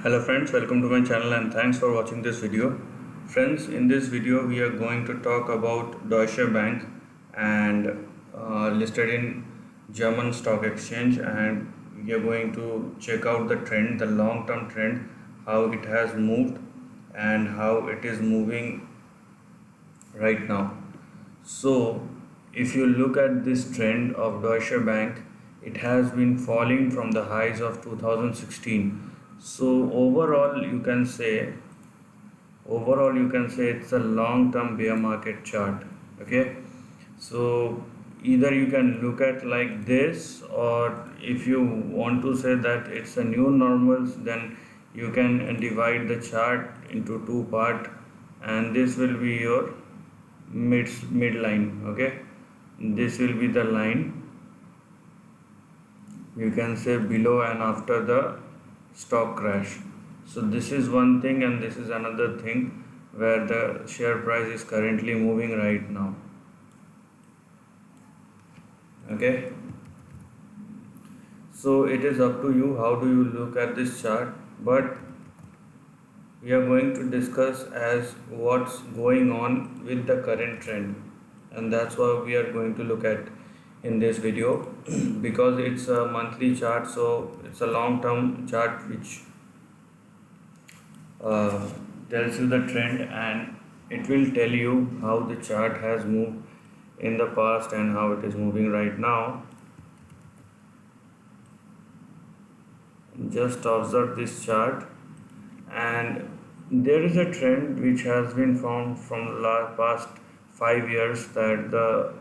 Hello friends, welcome to my channel and thanks for watching this video. Friends, in this video we are going to talk about Deutsche Bank and listed in German stock exchange, and we are going to check out the trend, the long term trend, how it has moved and how it is moving right now. So, if you look at this trend of Deutsche Bank, it has been falling from the highs of 2016. So overall you can say it's a long term bear market chart. Okay, so either you can look at like this, or if you want to say that it's a new normals, then you can divide the chart into two part, and this will be your midline. Okay, this will be the line, you can say, below and after the stock crash. So this is one thing, and this is another thing where the share price is currently moving right now. Okay, so it is up to you how do you look at this chart, but we are going to discuss as what's going on with the current trend, and that's what we are going to look at in this video. Because it's a monthly chart, so it's a long term chart which uh, tells you the trend, and it will tell you how the chart has moved in the past and how it is moving right now. Just observe this chart, and there is a trend which has been found from the past 5 years, that the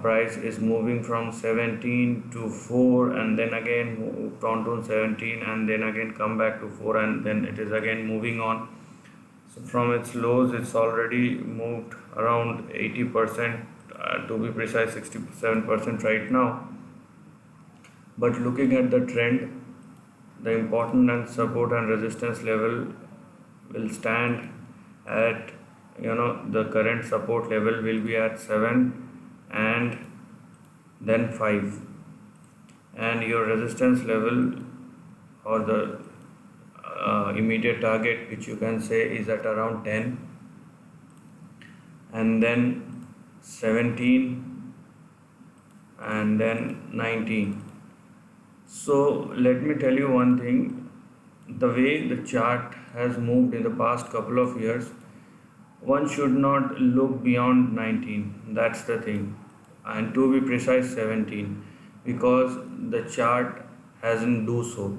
price is moving from 17 to 4, and then again moved on to 17, and then again come back to 4, and then it is again moving on. So from its lows it's already moved around 80%, to be precise 67% right now. But looking at the trend, the important and support and resistance level will stand at, the current support level will be at 7 and then 5, and your resistance level, or the immediate target, which you can say, is at around 10, and then 17, and then 19. So let me tell you one thing, the way the chart has moved in the past couple of years, one should not look beyond 19, that's the thing, and to be precise 17, because the chart hasn't do so.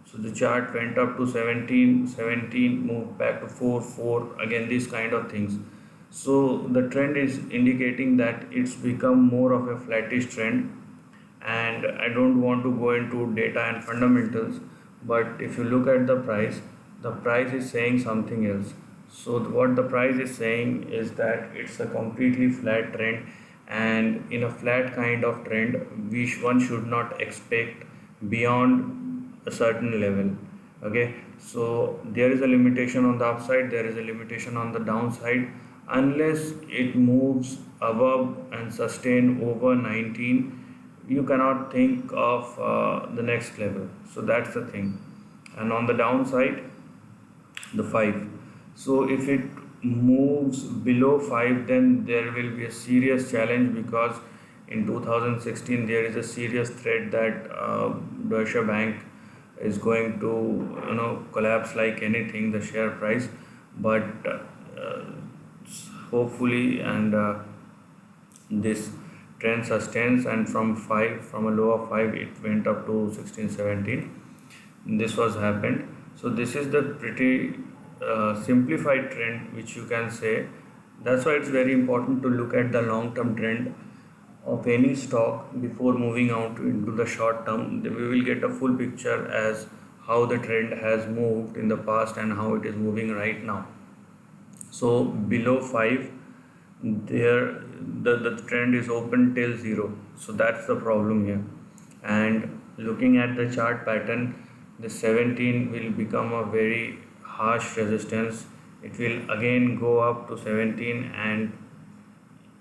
So the chart went up to 17, 17 moved back to 4, 4 again, these kind of things. So the trend is indicating that it's become more of a flattish trend, and I don't want to go into data and fundamentals, but if you look at the price is saying something else. So what the price is saying is that it's a completely flat trend, and in a flat kind of trend, one should not expect beyond a certain level. Okay, so there is a limitation on the upside, there is a limitation on the downside, unless it moves above and sustain over 19, you cannot think of the next level. So that's the thing. And on the downside, the 5. So if it moves below 5, then there will be a serious challenge, because in 2016 there is a serious threat that Deutsche Bank is going to, collapse like anything, the share price. But hopefully, and this trend sustains, and from a low of 5 it went up to 16, 17. This was happened. So this is the pretty simplified trend which you can say. That's why it's very important to look at the long term trend of any stock before moving out into the short term. Then we will get a full picture as how the trend has moved in the past and how it is moving right now. So below 5, there the trend is open till 0, so that's the problem here. And looking at the chart pattern, the 17 will become a very harsh resistance. It will again go up to 17, and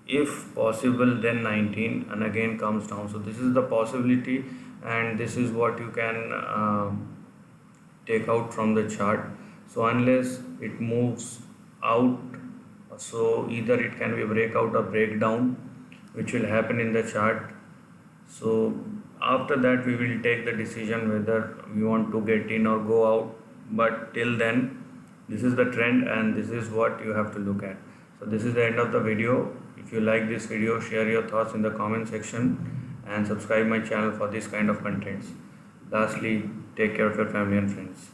if possible then 19, and again comes down. So this is the possibility, and this is what you can take out from the chart. So unless it moves out, so either it can be breakout or breakdown, which will happen in the chart. So after that we will take the decision whether we want to get in or go out. But till then, this is the trend and this is what you have to look at. So this is the end of the video. If you like this video, share your thoughts in the comment section and subscribe my channel for this kind of contents. Lastly, take care of your family and friends.